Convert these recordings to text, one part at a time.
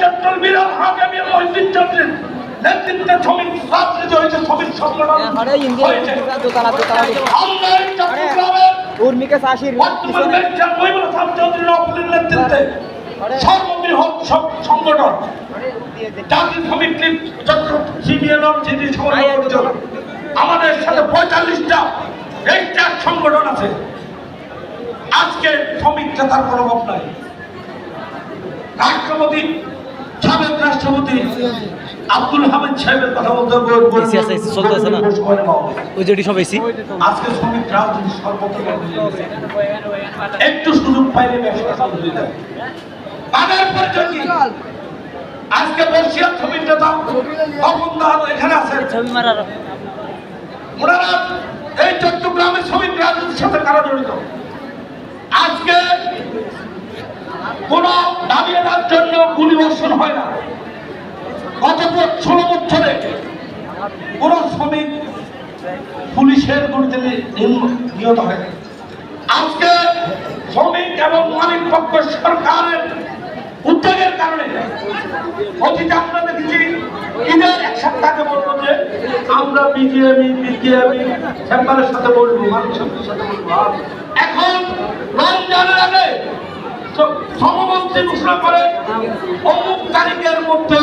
General Miral হক এবং মহিউদ্দিন চৌধুরীর নেতৃত্বে শ্রমিক রাজনীতি হয়েছে, শ্রমিক সংগঠন হয়েছে। আমরা এই চট্টগ্রামের বর্তমান ব্যারিস্টার মহিবুল হাসান চৌধুরী নওফলের নেতৃত্বে সর্ববৃহৎ সংগঠন জাতীয় শ্রমিক লীগ আমাদের সাথে 45টা রেজিস্টার সংগঠন আছে। আজকে শ্রমিক নেতার কোনো অভাব নাই। রাষ্ট্রপতি, সাবেক রাষ্ট্রপতি আব্দুল হামিদ সাহেবের কথা বলতে আজকে শ্রমিক রাজনীতি সর্বত্র একটু সুযোগ পাইলে ব্যবসা চালু হয়ে যায়। তাদের পরিচয় কি? আজকে বর্ষিয়ার শ্রমিক নেতা অবন্দান এখানে আছেন, ওনারা এই চট্টগ্রামের শ্রমিক রাজনীতির সাথে কারা জড়িত? আজকে কোন দাবি আদায়ের জন্য গুলিবর্ষণ হয় না। গত 16 বছরে কোন শ্রমিক পুলিশের গুলিতে নিহত হয় না। আজকে শ্রমিক এবং মালিক পক্ষ সরকারের উদ্যোগের কারণে অতীতে আমরা দেখেছি ঈদের 1 সপ্তাহ আগে বলবো যে আমরা বিজিএমই চেম্বারের সাথে বলবো, মালিক সমিতির সাথে বলবো। এখন রমজানের আগে শ্রমমন্ত্রী ঘোষণা করে অমুক তারিখের মধ্যে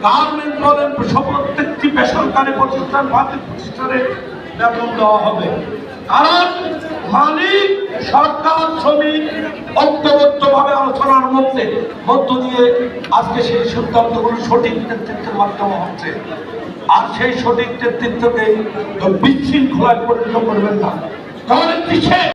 গার্মেন্ট বলেন প্রত্যেকটি বেসরকারি প্রতিষ্ঠান প্রতিষ্ঠানে বেতন দেওয়া হবে। কারণ মালিক, সরকার, শ্রমিক ঐক্যবদ্ধভাবে আলোচনার মধ্য দিয়ে আজকে সেই সিদ্ধান্তগুলো সঠিক নেতৃত্বের মাধ্যমে হচ্ছে। আর সেই সঠিক নেতৃত্বকে বিশৃঙ্খলায় পরিণত করবেন না।